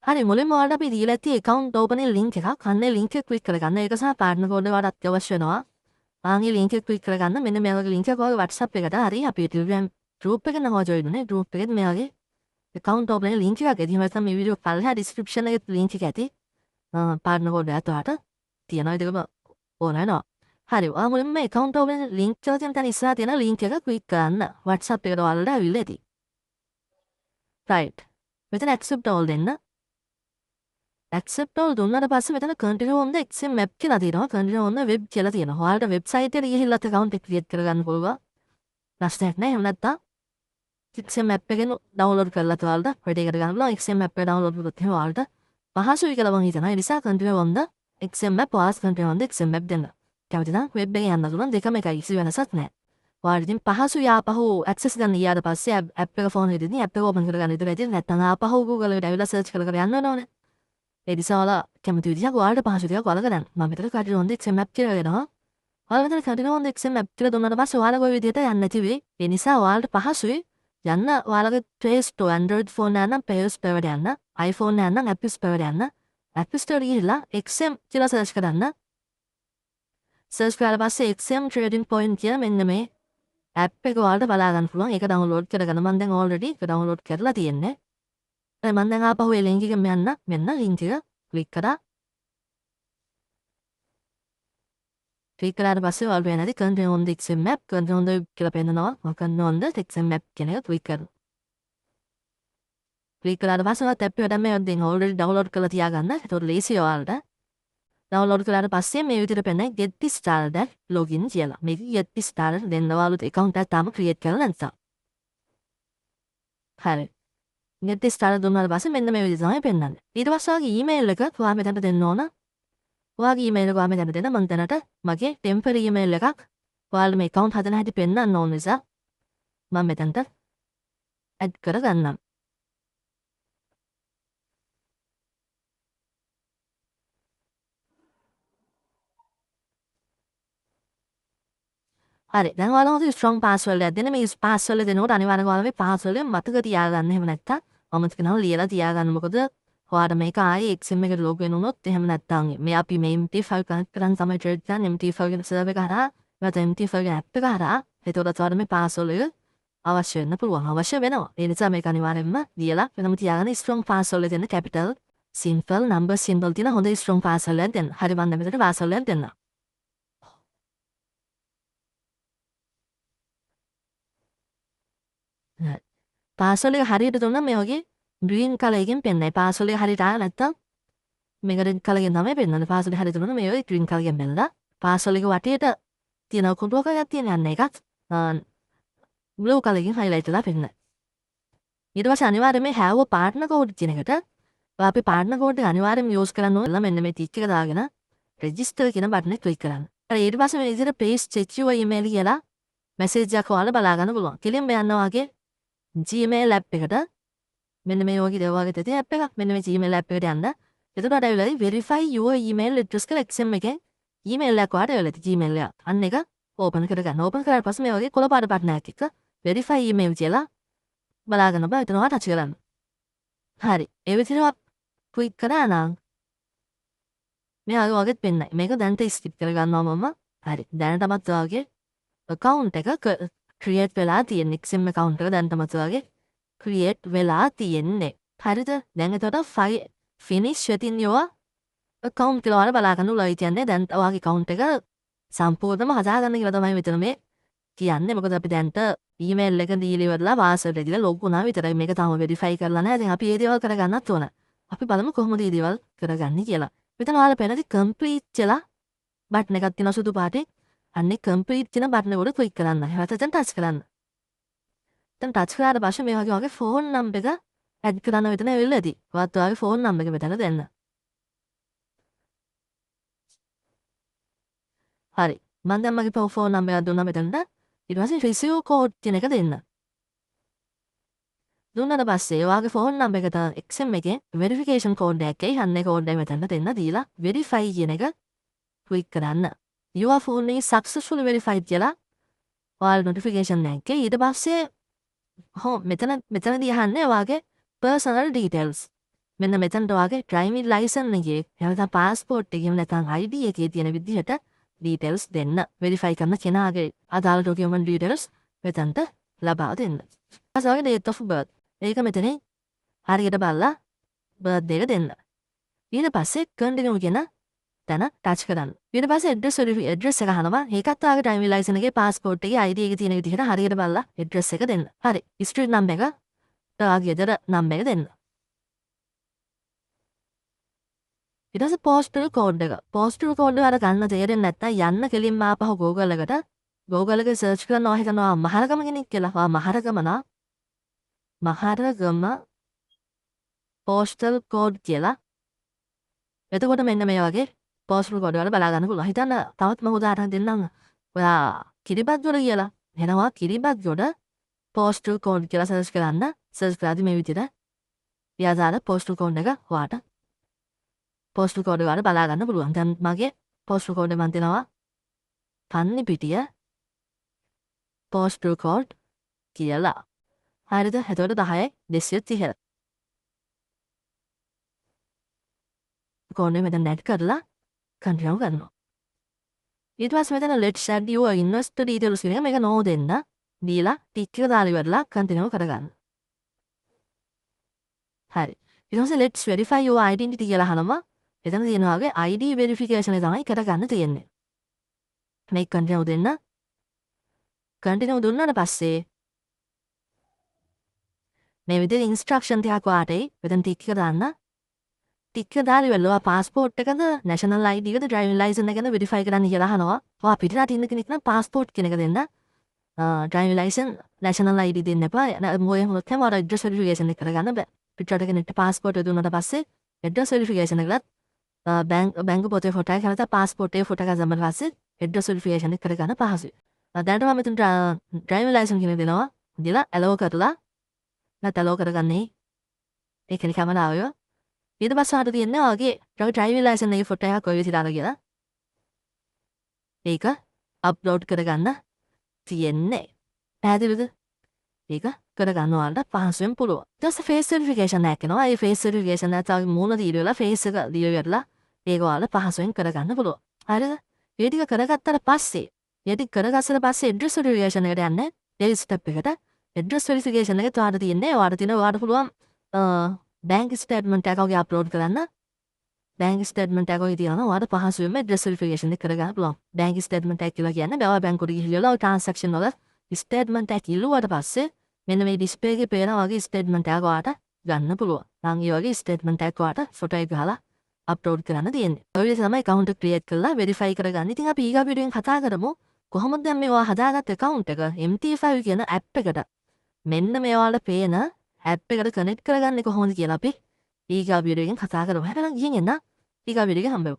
හරි මුලින්ම ඔයාලට අපි දීලා ඇති account opening link එකක්. අන්න ඒ link එක click කරගන්න. ඒක සහ partner code එක ඔයාලට අවශ්‍ය වෙනවා. ආන්ගේ link එක click කරගන්න. මෙන්න මේ වගේ link එකක් ඔයාගේ WhatsApp එකට හරි අපි Telegram group එකට නම් join වෙන්නේ. group එකෙත් මේ වගේ account opening link එකක් ඇති. එහෙම නැත්නම් මේ video පල්ලෙහා description එකේ link එක ඇති. partner code එකත් ඔයාලට තියෙනවා. ඒකම ඕන වෙනවා. හරි. ඔයා මුලින්ම මේ account opening link එක තියෙන තැන ඉස්සරහා තියෙන link එක click කරන්න. WhatsApp එකට ඔයාලට ඇවිල්ලා ඇති. right. මෙතන accept all දෙන්න. accept all දුන්නාට පස්සේ මෙතන continue on the XML map කියලා තියෙනවා. continue on the web කියලා තියෙනවා. ඔයාලට website එකට ගිහිල්ලා account එක create කරගන්න පුළුවන්. ප්‍රශ්නයක් නැහැ. එහෙම නැත්නම් XML map එකෙන් download කරලා ඔයාලට ready කරගන්න පුළුවන්. XML map එක download කරොත් එහෙම ඔයාලට පහසුයි කියලා මම හිතනවා. ඒ නිසා continue on the XML map ඔයාලා continue on the XML map දෙන්න. කැමති නම් web එකේ යන්න පුළුවන්. දෙකම එකයි. කිසි වෙනසක් නැහැ. ඔයාලට ඉතින් පහසුයි ආපහු access ගන්න ඊට පස්සේ app එක phone එකේදී app එක open කරගන්න විතර ඇති. නැත්නම් ආපහු Google එකට ඇවිල්ලා search කර කර යන්න ඕනේ. ඒ නිසා ඔයාලා කැමති විදිහක් ඔයාලට පහසු ටිකක් ඔයාලා කරන්න. මම මෙතන continue on the XML map කියලා දෙනවා. ඔයාලා මෙතන continue on the XML map කියලා දුන්නාට පස්සේ ඔයාලා කොයි විදිහට යන්නේ නැති වෙයි. ඒ නිසා ඔයාලට පහසුයි යන්න ඔයාලගේ Play Store Android phone එක නම් Play Store එකට යන්න. iPhone එක නම් App Store එකට යන්න. App Store ගිහිල්ලා XM කියලා search කරන්න. search කරලා පස්සේ XM Trading Point කියලා මෙන්න මේ app එක ඔයාලට බලා ගන්න පුළුවන්. ඒක download කරගන්න. මම දැන් already ඒක download කරලා තියෙන්නේ. මම දැන් ආපහු ඒ link එකෙන් යන්න. මෙන්න link එක click කරා. click කරාට පස්සේ ඔයාලට වෙන්නේ නැති continue on the XM map, continue on the කියලා පෙන්නනවා. මම continue on the XM map කියන එක click කරනවා. click කරාට පස්සේ ඔයාලට app එක දැන් මේ දැන් already download කරලා තියාගන්න. ඒතකොට ලේසියි ඔයාලට. download කරාට පස්සේ මේ විදිහට පෙන්නයි get started login කියලා. මේක get started දෙන්න ඔයාලට account එකක් තාම create කරලා නැත්නම්. හරි. get started දුන්නාට පස්සේ මෙන්න මේ විදිහට තමයි පෙන්නන්නේ. ඊට පස්සේ ඔයාගේ email එක ඔයා මෙතනට දෙන්න ඕන. ඔයාගේ email එක ඔයා මෙතනට දෙන්න. මම දැනට මගේ temporary email එකක් ඔයාලා මේ account හදන හැටි පෙන්නන්න ඕන නිසා මම මෙතනට add කරගන්නම්. හරි. දැන් ඔයාලා හොඳ strong password එකක් දෙන්න. මේ password එක දෙනකොට අනිවාර්යයෙන්ම ඔයාලා මේ password එක මතක තියාගන්න. එහෙම නැත්නම් අමතක නම් ලියලා තියාගන්න. මොකද ඔයාට මේක ආයේ XM එකට log වෙන උනොත් එහෙම නැත්නම් මේ අපි මේ MT5 connect කරන් තමයි trade කරන්නේ. MT5 කියන server එක හරහා නැත්නම් MT5 කියන app එක හරහා. ඒතකොට ඔයාලට මේ password එක අවශ්‍ය වෙන්න පුළුවන්. අවශ්‍ය වෙනවා. ඒ නිසා මේක අනිවාර්යයෙන්ම ලියලා වෙනම තියාගන්න. strong password එක දෙන්න. capital simple number symbol තියෙන හොඳ strong password එකක් දෙන්න. හරි මම මෙතන password එකක් දෙන්නම්. පාස්වර්ඩ් එක හරියට දුන්නා මේ වගේ green color එකෙන් පෙන්නයි. පාස්වර්ඩ් එක හරියට ආව නැත්තම් මේක red color එකෙන් තමයි පෙන්නන්නේ. පාස්වර්ඩ් එක හරියට දුන්නා මේ වගේ green color එකෙන් පෙන්නලා පාස්වර්ඩ් එක වටේට තියෙන කුඩුවක එකක් තියෙන යන්න එකත් blue color එකෙන් highlight වෙලා පෙන්නයි. ඊට පස්සේ අනිවාර්යයෙන් මේ have a partner code කියන එකට අපි partner code එක අනිවාර්යයෙන්ම use කරන්න ඕන. මෙන්න මේ tick එක දාගෙන register කියන බටන් එක click කරන්න. ඊට පස්සේ මේ විදිහට paste check your email කියලා message එකක් ඔයාලා බලා ගන්න පුළුවන්. කෙලින්ම යනවා වගේ Gmail app එකට මෙන්න මේ වගේ දේවල් වගේ තියෙන app එකක් මෙන්න මේ Gmail app එකට යන්න. එතකොට ඇවිල්ලා verify your email address කියලා XM එකෙන් email එකක් ඔයාලට ඇවිල්ලා තියෙන Gmail එක. අන්න එක open කරගන්න. open කරාට පස්සේ මේ වගේ කොළ පාට බටන් එකක් එක්ක verify email කියලා බලා ගන්න බෑ. එතන ඔයා touch කරන්න. හරි. ඒ විදිහට click කරා නම් මේ වගේ පෙන්නයි. මේක දැනට skip කරගන්නවා මම. හරි. දැනටමත් ඔයාගේ account එක create වෙලා තියෙන XM account එක දැන් තමයි create වෙලා තියෙන්නේ. හරිද? දැන් එතකොට file finish within your account කියලා ඔයාලා බලා ගන්න උලයි කියන්නේ. දැන් ඔයාගේ account එක සම්පූර්ණයෙන්ම හදාගන්න කියලා තමයි මෙතන මේ කියන්නේ. මොකද අපි දැන්ට email එක දීලා ඉවරලා password එක දීලා log වුණා විතරයි. මේක තාම verify කරලා නැහැ. දැන් අපි මේ දේවල් කරගන්නත් ඕන. අපි බලමු කොහොමද මේ දේවල් කරගන්නේ කියලා. මෙතන ඔයාලා පෙන්නදී complete කියලා බටන් එකක් තියෙනවා සුදු පාටේ. අන්නේ complete කියන බටන් එකට click කරන්න. ඊට පස්සේ touch කරන්න. දැන් touch කරාට පස්සේ මේ වගේ phone number එක add කරන්න මෙතන ඇවිල්ලා ඇති. ඔයත් ඔයාගේ phone number එක මෙතන දෙන්න. හරි. මම දැන් මගේ phone number එක දුන්නා මෙතනට. ඊට පස්සේ receive code කියන එක දෙන්න. දුන්නාට පස්සේ ඔයාගේ phone number එකට XM එකේ verification code එකක් එයි. අන්නේ code එක මෙතන දෙන්න දීලා verify කියන එක click කරන්න. Your phone is successfully verified කියලා ඔයාලා notification එකේ ඊට පස්සේ මෙතනදී අහන්නේ ඔයාගේ personal details. මෙන්න මෙතනට වගේ ඩ්‍රයිවිං ලයිසන් එකේ එහෙනම් පාස්පෝර්ට් එකේ නැත්නම් ID එකේ තියෙන විදිහට ඩීටේල්ස් දෙන්න. වෙරිෆයි කරන කෙනාගේ අදාළ ඩොකියුමන්ට් ඩීටේල්ස් මෙතනට ලබා දෙන්න. ඊට date of birth. ඒක මෙතනින් හරියට බලලා බර්ත්ඩේ එක දෙන්න. ඊට පස්සේ කන්ටිනියු කියන තැන ටච් කරන්න. ඊට පස්සේ ඇඩ්‍රස් එක අහනවා. ඒකත් ඔයාගේ ඩ්‍රයිවිං ලයිසන් එකේ පාස්පෝර්ට් එකේ ID එකේ තියෙන විදිහට හරියට බලලා ඇඩ්‍රස් එක දෙන්න. හරි. ස්ට්‍රීට් නම්බර් එක ඔයාගේ ගෙදර නම්බර් එක දෙන්න. ඊට පස්සේ පෝස්ටල් කෝඩ් එක. පෝස්ටල් කෝඩ් එක අර ගන්න තේරෙන්නේ නැත්නම් යන්න කෙලින්ම ආපහු Google එකට Google එකේ සර්ච් කරනවා හිතනවා මහරගම කෙනෙක් කියලා. ඔයා මහරගම නා මහරගම පෝස්ටල් කෝඩ් කියලා. එතකොට මෙන්න මේ වගේ පෝස්ටල් කෝඩ් වල බලා ගන්න පුළුවන්. හිතන්න තවත් මම උදාහරණ දෙන්නම්. ඔයා කිරිබත්ගොඩ කියලා. එනවා කිරිබත්ගොඩ පෝස්ටල් කෝඩ් කියලා සර්ච් කරන්න. සර්ච් කරද්දී මේ විදිහට යාදාන පෝස්ටල් කෝඩ් එක ඔයාට පෝස්ටල් කෝඩ් එක වල බලා ගන්න පුළුවන්. දැන් මගේ පෝස්ටල් කෝඩ් එක මන් දෙනවා පන්නිපිටිය පෝස්ටල් කෝඩ් කියලා. හරිද? එතකොට 10යි 230. කෝඩ් එක මෙතන ඇඩ් කරලා කන්ටිනියු කරනවා. ඊට පස්සේ මෙතන let's add your investor details කියන එක මේක නෝ දෙන්න. දීලා ටික් එක දාලා ඉවරලා කන්ටිනියු කරගන්න. හරි. ඊට පස්සේ let's verify your identity කියලා අහනවා. එතන තියෙනවා වගේ ID verification එක තමයි කරගන්න තියෙන්නේ. මේක කන්ටිනියු දෙන්න. කන්ටිනියු දුන්නාට පස්සේ මේ විදිහට ඉන්ස්ට්‍රක්ෂන් ටිකක් වාටේ මෙතන ටික් එක දාන්න. ටික් එක දාලා ඉවරලා පාස්පෝර්ට් එකද නැෂනල් ID එකද ඩ්‍රයිවිං ලයිසන් එකද වෙරිෆයි කරන්න කියලා අහනවා. ඔයා පිටරට ඉන්න කෙනෙක් නම් පාස්පෝර්ට් කියන එක දෙන්න. ඩ්‍රයිවිං ලයිසන් නැෂනල් ID දෙන්න එපා. මොකද මොකක්ද මර ඇඩ්‍රස් වෙරිෆිකේෂන් එක කරගන්න බෑ. පිටරට කෙනෙක්ට පාස්පෝර්ට් එක දුන්නාට පස්සේ ඇඩ්‍රස් වෙරිෆිකේෂන් එකලත් බැංකු පොතේ ෆොටෝ එක කරලා පාස්පෝර්ට් එකේ ෆොටෝ එක දැම්මම පස්සේ ඇඩ්‍රස් වෙරිෆිකේෂන් එක කරගන්න පහසුයි. දැනට මම මෙතන ඩ්‍රයිවිං ලයිසන් කියන දෙනවා. දීලා ඇලෝ කරලා නැත් ඇලෝ කරගන්නේ. ඒක නිකම්ම ආවෝ. ඊට පස්සේ ආට තියෙන්නේ ඔයගේ ඩ්‍රයිවිං ලයිසන් එකේ ෆොටෝ එකක් ඔය විදිහට අරගෙන ඒක අප්ලෝඩ් කරගන්න තියෙන්නේ. පැහැදිලිද? ඒක කරගන්න ඔයාලට පහසුවෙන් පුළුවන්. ඊට පස්සේ ෆේස් වෙරිෆිකේෂන් එකක් එනවා. ඒ ෆේස් වෙරිෆිකේෂන් එකත් ආගේ මූණ දීලා ෆේස් එක දීලා ඒක ඔයාලට පහසුවෙන් කරගන්න පුළුවන්. හරිද? ඒ ටික කරගත්තට පස්සේ ඒ ටික කරගස්සට පස්සේ ඇඩ්‍රස් වෙරිෆිකේෂන් එකට යන්න. ඒ ස්ටෙප් එකට ඇඩ්‍රස් වෙරිෆිකේෂන් එකේ ඔයාලට තියෙන්නේ ඔයාලට පුළුවන් බැංක් ස්ටේට්මන්ට් එකක් ඔගේ අප්ලෝඩ් කරන්න. බැංක් ස්ටේට්මන්ට් එකක් ඔය තියනවා. ඔයාලට පහසුවෙන්ම ඇඩ්‍රස් වෙරිෆිකේෂන් එක කරගන්න පුළුවන්. බැංක් ස්ටේට්මන්ට් එක කියලා කියන්නේ බෑවා බැංකුවට ගිහිල්ලා ට්‍රාන්සැක්ෂන් වල ස්ටේට්මන්ට් එක ඉල්ලුවාට පස්සේ මෙන්න මේ ඩිස්ප්ලේ එකේ පේන වගේ ස්ටේට්මන්ට් එකක් ඔයාලට ගන්න පුළුවන්. නම් ඒ වගේ ස්ටේට්මන්ට් එකක් ඔයාලට ෆොටෝ එක ගහලා අප්ලෝඩ් කරන්න තියෙන්නේ. ඔය විදිහට තමයි account එක ක්‍රියේට් කරලා වෙරිෆයි කරගන්න. ඉතින් අපි ඊගා වීඩියෝෙන් කතා කරමු කොහොමද දැන් මේ ඔයා හදාගත්ත account එක MT5 කියන app එකට මෙන්න මේ ඔයාලට පේන app එකට කනෙක්ට් කරගන්නේ කොහොමද කියලා අපි ඊගා වීඩියෝෙන් කතා කරමු. හැබැයි ගිහින් එන්න ඊගා වීඩියෝ එක හම්බෙමු.